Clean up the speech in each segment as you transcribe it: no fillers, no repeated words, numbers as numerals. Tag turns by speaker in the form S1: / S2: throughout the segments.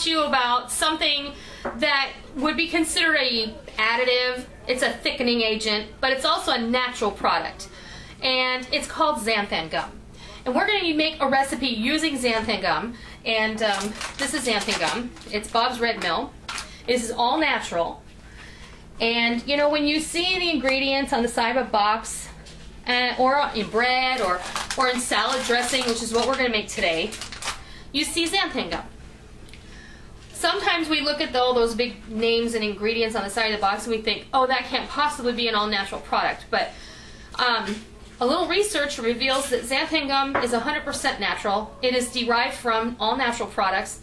S1: to you about something that would be considered a additive. It's a thickening agent, but it's also a natural product. And it's called xanthan gum. And we're going to make a recipe using xanthan gum. And this is xanthan gum. It's Bob's Red Mill. This is all natural. And you know, when you see the ingredients on the side of a box, or in bread, or in salad dressing, which is what we're going to make today, you see xanthan gum. Sometimes we look at all those big names and ingredients on the side of the box and we think, oh, that can't possibly be an all-natural product. But a little research reveals that xanthan gum is 100% natural. It is derived from all-natural products,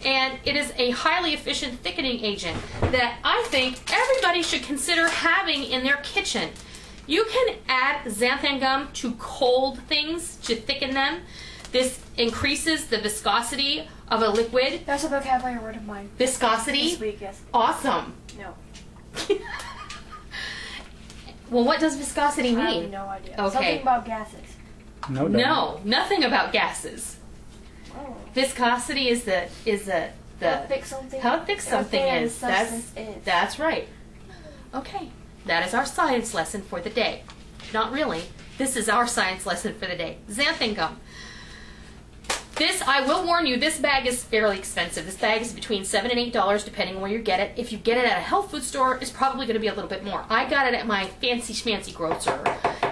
S1: and it is a highly efficient thickening agent that I think everybody should consider having in their kitchen. You can add xanthan gum to cold things to thicken them. This increases the viscosity of a liquid.
S2: That's a vocabulary word of mine.
S1: Viscosity?
S2: This week, yes.
S1: Awesome.
S2: No.
S1: Well, what does viscosity mean?
S2: I have no idea.
S1: Okay.
S2: Something about gases.
S1: No, nothing about gases.
S2: Oh.
S1: Viscosity is the
S2: How thick something,
S1: how thick something is.
S2: Is.
S1: That's right. Okay. That is our science lesson for the day. Not really. This is our science lesson for the day. Xanthan gum. This, I will warn you, this bag is fairly expensive. This bag is between $7 and $8 depending on where you get it. If you get it at a health food store, it's probably going to be a little bit more. I got it at my fancy schmancy grocer,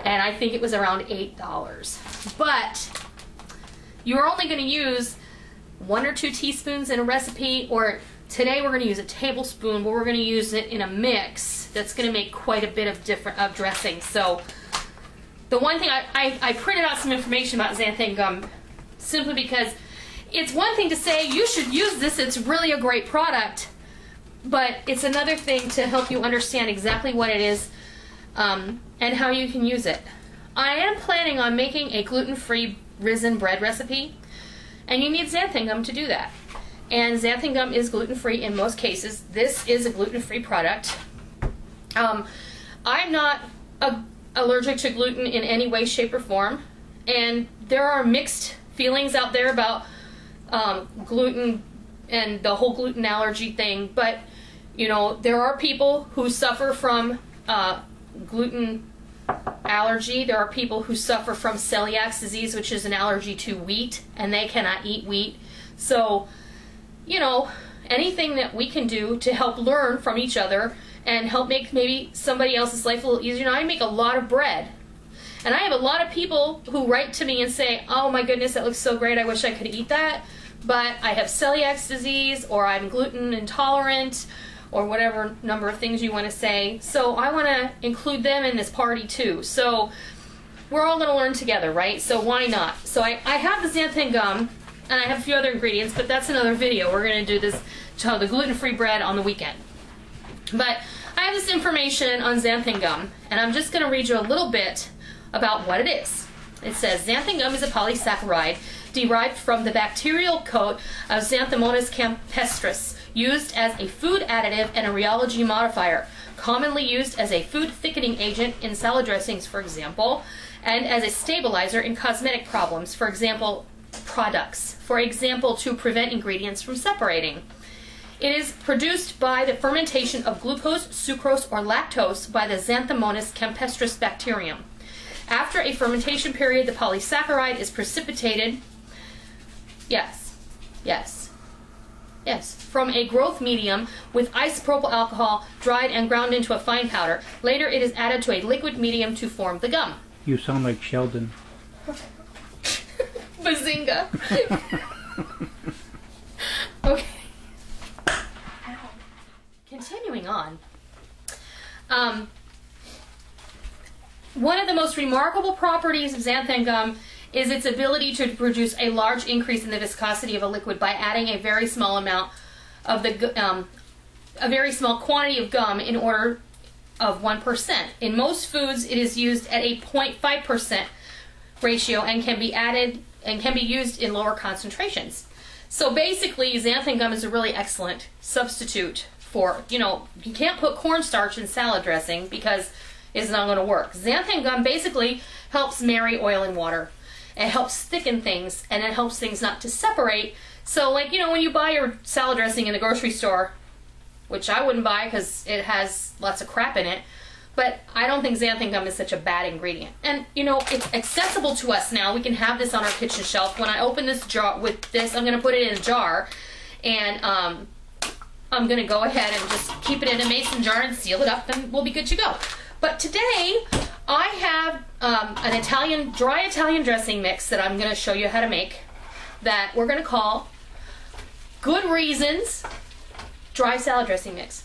S1: and I think it was around $8. But you're only going to use 1 or 2 teaspoons in a recipe, or today we're going to use a tablespoon, but we're going to use it in a mix that's going to make quite a bit of dressing. So the one thing, I printed out some information about xanthan gum simply because it's one thing to say you should use this, it's really a great product, but it's another thing to help you understand exactly what it is and how you can use it. I am planning on making a gluten-free risen bread recipe, and you need xanthan gum to do that. And xanthan gum is gluten-free in most cases. This is a gluten-free product. I'm not allergic to gluten in any way, shape, or form, and there are mixed feelings out there about gluten and the whole gluten allergy thing, but you know, there are people who suffer from gluten allergy. There are people who suffer from celiac disease, which is an allergy to wheat, and they cannot eat wheat. So, you know, anything that we can do to help learn from each other and help make maybe somebody else's life a little easier. You know, I make a lot of bread. And I have a lot of people who write to me and say, oh my goodness, that looks so great, I wish I could eat that, but I have celiac disease, or I'm gluten intolerant, or whatever number of things you want to say. So I want to include them in this party too. So we're all going to learn together, right? So why not? So I have the xanthan gum, and I have a few other ingredients, but that's another video. We're going to do this, the gluten-free bread on the weekend. But I have this information on xanthan gum, and I'm just going to read you a little bit about what it is. It says, xanthan gum is a polysaccharide derived from the bacterial coat of Xanthomonas campestris, used as a food additive and a rheology modifier, commonly used as a food thickening agent in salad dressings, for example, and as a stabilizer in cosmetic problems, for example, to prevent ingredients from separating. It is produced by the fermentation of glucose, sucrose, or lactose by the Xanthomonas campestris bacterium. After a fermentation period, the polysaccharide is precipitated, from a growth medium with isopropyl alcohol, dried and ground into a fine powder. Later, it is added to a liquid medium to form the gum.
S3: You sound like Sheldon.
S1: Bazinga. Okay. Continuing on. One of the most remarkable properties of xanthan gum is its ability to produce a large increase in the viscosity of a liquid by adding a very small amount of a very small quantity of gum in order of 1%. In most foods, it is used at a 0.5% ratio and can be used in lower concentrations. So basically, xanthan gum is a really excellent substitute for, you know, you can't put cornstarch in salad dressing because it's not going to work. Xanthan gum basically helps marry oil and water. It helps thicken things, and it helps things not to separate, So, like, you know, when you buy your salad dressing in the grocery store, which I wouldn't buy because it has lots of crap in it, but I don't think xanthan gum is such a bad ingredient. And, you know, it's accessible to us now. We can have this on our kitchen shelf. When I open this jar with this, I'm going to put it in a jar, and I'm going to go ahead and just keep it in a mason jar and seal it up, and we'll be good to go. But today, I have an dry Italian dressing mix that I'm going to show you how to make that we're going to call Good Reasons Dry Salad Dressing Mix.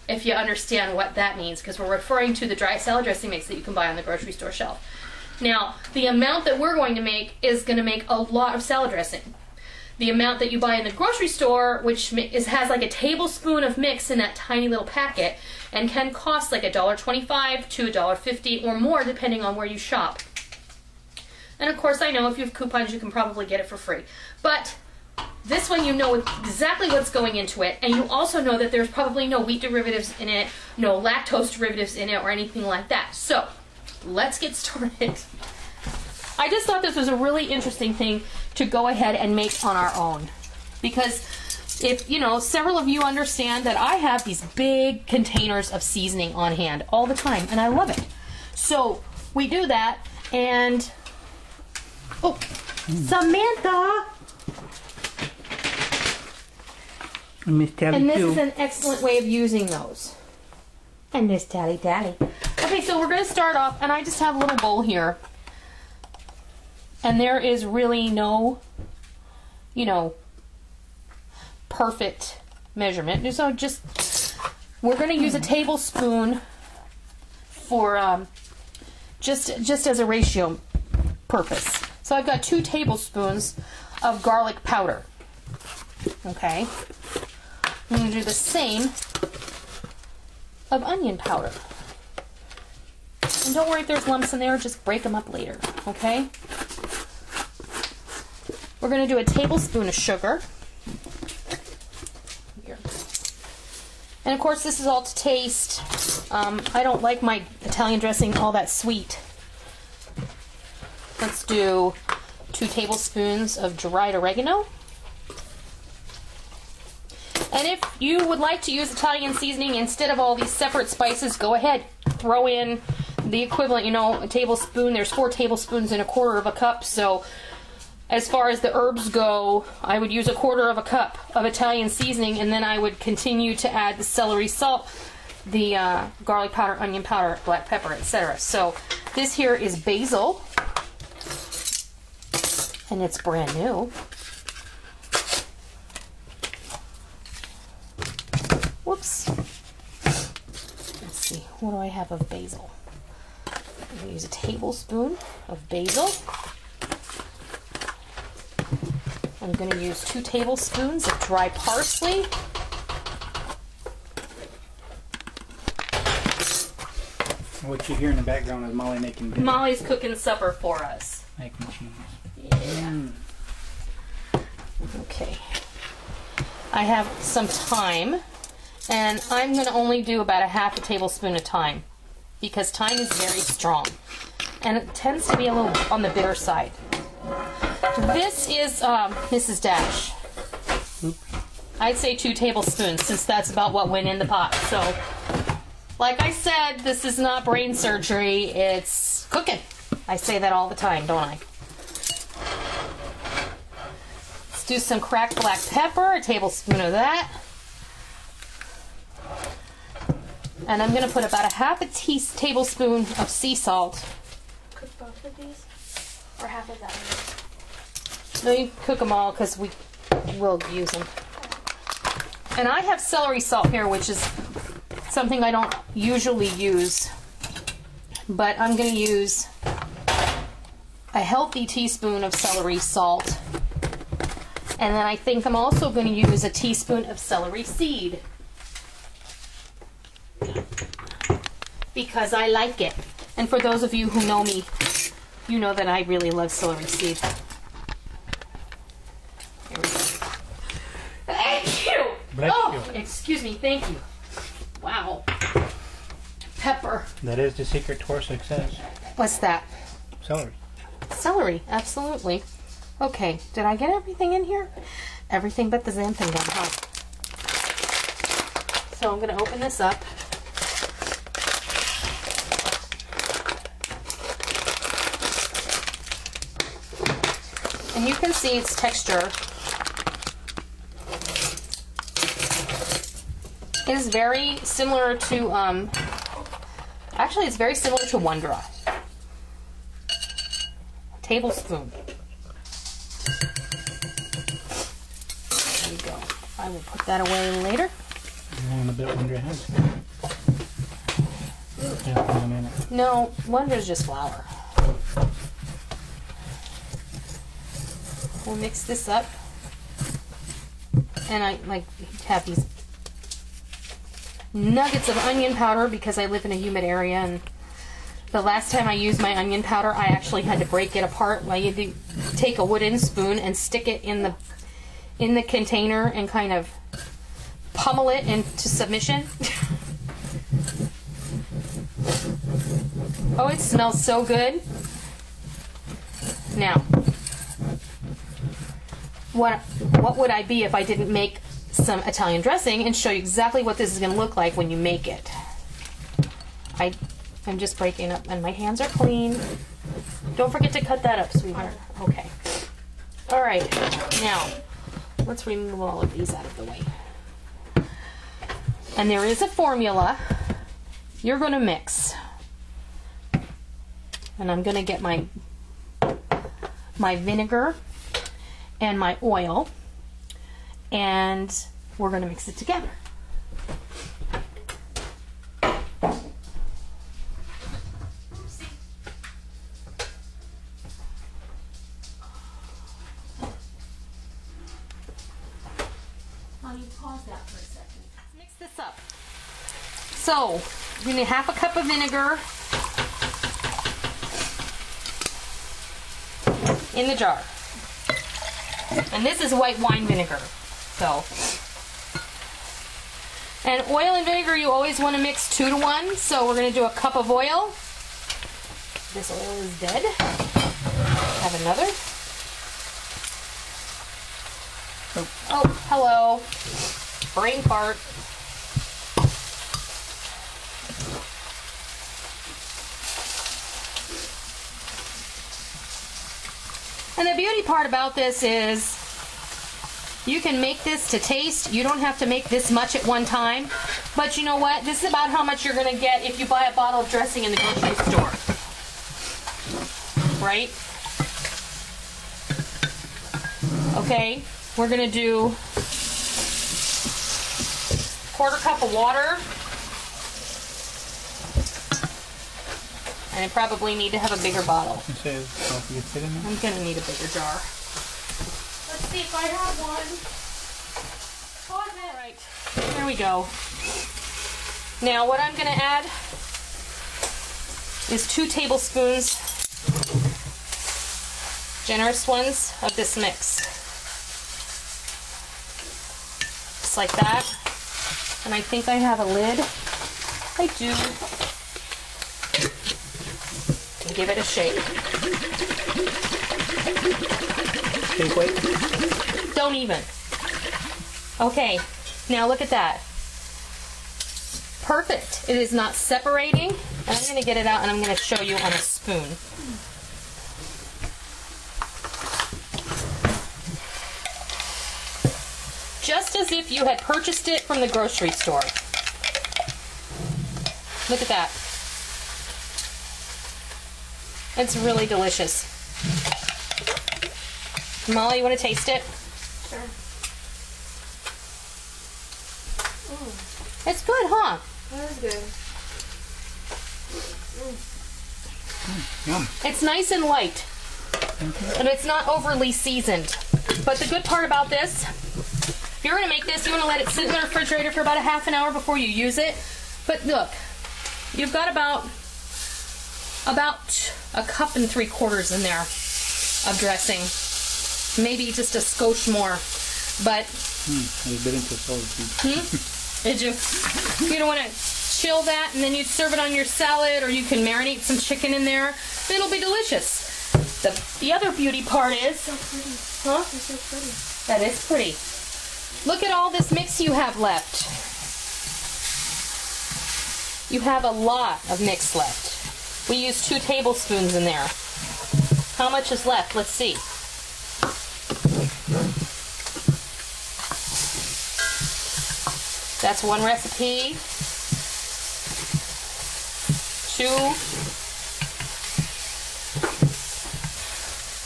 S1: If you understand what that means, because we're referring to the dry salad dressing mix that you can buy on the grocery store shelf. Now, the amount that we're going to make is going to make a lot of salad dressing. The amount that you buy in the grocery store, which has like a tablespoon of mix in that tiny little packet, and can cost like $1.25 to $1.50 or more depending on where you shop. And of course, I know if you have coupons you can probably get it for free. But this one, you know exactly what's going into it, and you also know that there's probably no wheat derivatives in it, no lactose derivatives in it, or anything like that. So, let's get started. I just thought this was a really interesting thing to go ahead and make on our own. Because, if, you know, several of you understand that I have these big containers of seasoning on hand all the time, and I love it. So, we do that, and... Oh, Samantha!
S3: And Miss Tally
S1: And this
S3: too.
S1: is an excellent way of using those. And Miss Tally. Okay, so we're going to start off, and I just have a little bowl here. And there is really no, you know, perfect measurement. So we're going to use a tablespoon for just as a ratio purpose. So I've got 2 tablespoons of garlic powder. Okay. I'm going to do the same of onion powder. And don't worry if there's lumps in there, just break them up later, okay? We're going to do a tablespoon of sugar. Here. And of course this is all to taste. I don't like my Italian dressing all that sweet. Let's do 2 tablespoons of dried oregano. And if you would like to use Italian seasoning instead of all these separate spices, go ahead. Throw in the equivalent, you know, a tablespoon. There's 4 tablespoons in a quarter of a cup. So as far as the herbs go, I would use a quarter of a cup of Italian seasoning, and then I would continue to add the celery salt, the garlic powder, onion powder, black pepper, etc. So this here is basil, and it's brand new. Whoops. Let's see, what do I have of basil? I'm going to use a tablespoon of basil. I'm going to use 2 tablespoons of dry parsley.
S3: What you hear in the background is Molly making dinner.
S1: Molly's cooking supper for us.
S3: Making cheese.
S1: Yeah. Okay. I have some thyme. And I'm going to only do about a half a tablespoon of thyme, because thyme is very strong, and it tends to be a little on the bitter side. This is Mrs. Dash. I'd say 2 tablespoons, since that's about what went in the pot. So, like I said, this is not brain surgery, it's cooking. I say that all the time, don't I? Let's do some cracked black pepper, a tablespoon of that. And I'm going to put about a half a tablespoon of sea salt.
S2: Cook both of these? Or half of that?
S1: No, you cook them all because we will use them. And I have celery salt here, which is something I don't usually use. But I'm going to use a healthy teaspoon of celery salt. And then I think I'm also going to use a teaspoon of celery seed. Because I like it. And for those of you who know me, you know that I really love celery seed. Here we go. Thank you!
S3: Bless you.
S1: Excuse me, thank you. Wow. Pepper.
S3: That is the secret to our success.
S1: What's that?
S3: Celery.
S1: Celery, absolutely. Okay, did I get everything in here? Everything but the xanthan gum, huh? So I'm going to open this up. And you can see its texture. It is very similar to, actually it's very similar to Wondra. Tablespoon. There you go. I will put that away later.
S3: A bit Wondra has. Yeah, in a minute.
S1: No, Wondra's just flour. We'll mix this up. And I like have these nuggets of onion powder because I live in a humid area, and the last time I used my onion powder I actually had to break it apart. Like you had to take a wooden spoon and stick it in the container and kind of pummel it into submission. Oh, it smells so good. Now, what would I be if I didn't make some Italian dressing and show you exactly what this is going to look like when you make it. I'm just breaking up, and my hands are clean. Don't forget to cut that up, sweetheart. Okay. All right. Now, let's remove all of these out of the way. And there is a formula you're going to mix. And I'm going to get my vinegar and my oil, and we're going to mix it together. Honey, pause that for a second. Mix this up. So, you need half a cup of vinegar in the jar. And this is white wine vinegar. So, and oil and vinegar you always want to mix 2 to 1. So we're going to do a cup of oil. This oil is dead. Have another. Oh, hello. Brain fart. And the beauty part about this is you can make this to taste. You don't have to make this much at one time. But you know what? This is about how much you're going to get if you buy a bottle of dressing in the grocery store. Right? Okay, we're going to do 1/4 cup of water. And I probably need to have a bigger bottle. I'm going to need a bigger jar. Let's see if I have one. All right, there we go. Now what I'm going to add is 2 tablespoons, generous ones, of this mix. Just like that. And I think I have a lid. I do. Give it a shake. Don't even. Okay, now look at that. Perfect. It is not separating. I'm going to get it out and I'm going to show you on a spoon. Just as if you had purchased it from the grocery store. Look at that. It's really delicious. Molly, you want to taste it?
S2: Sure.
S1: It's good, huh?
S2: That is good.
S3: Yum.
S1: It's nice and light. And it's not overly seasoned. But the good part about this, if you're going to make this, you want to let it sit in the refrigerator for about a half an hour before you use it. But look, you've got about 1 cup and 3/4 in there of dressing. Maybe just a skosh more. But did you? You don't want to chill that and then you'd serve it on your salad, or you can marinate some chicken in there. It'll be delicious. The other beauty part is,
S2: So pretty.
S1: huh?
S2: They're so pretty.
S1: That is pretty. Look at all this mix you have left. You have a lot of mix left. We used 2 tablespoons in there. How much is left? Let's see. That's 1 recipe. 2,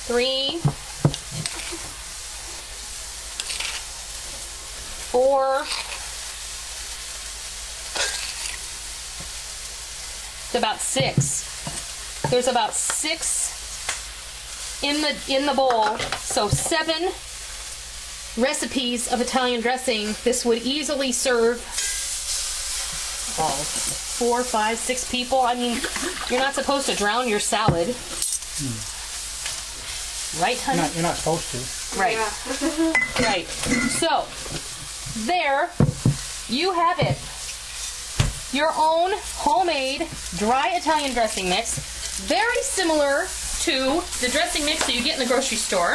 S1: 3, 4. It's about 6. There's about 6 in the bowl, so 7 recipes of Italian dressing. This would easily serve 4, 5, 6 people. I mean, you're not supposed to drown your salad. Right, honey?
S3: You're not supposed to.
S1: Right.
S2: Yeah.
S1: Right. So, there you have it. Your own homemade dry Italian dressing mix. Very similar to the dressing mix that you get in the grocery store,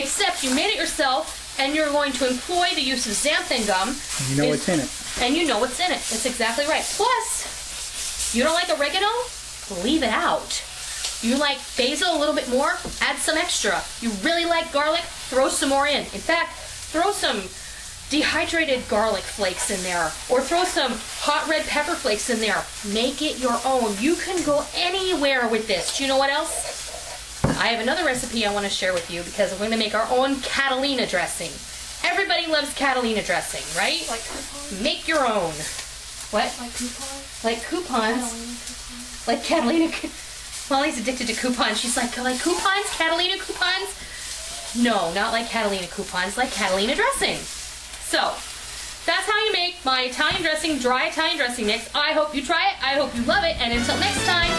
S1: except you made it yourself and you're going to employ the use of xanthan gum.
S3: You know what's in it.
S1: And you know what's in it. That's exactly right. Plus, you don't like oregano? Leave it out. You like basil a little bit more? Add some extra. You really like garlic? Throw some more in. In fact, throw some dehydrated garlic flakes in there, or throw some hot red pepper flakes in there. Make it your own. You can go anywhere with this. Do you know what else? I have another recipe I want to share with you because we're going to make our own Catalina dressing. Everybody loves Catalina dressing, right?
S2: Like coupons?
S1: Make your own. What?
S2: Like coupons?
S1: Like coupons?
S2: Catalina coupons?
S1: Like Catalina. Molly's addicted to coupons. She's like coupons? Catalina coupons? No, not like Catalina coupons. Like Catalina dressing. So, that's how you make my Italian dressing, dry Italian dressing mix. I hope you try it. I hope you love it. And until next time,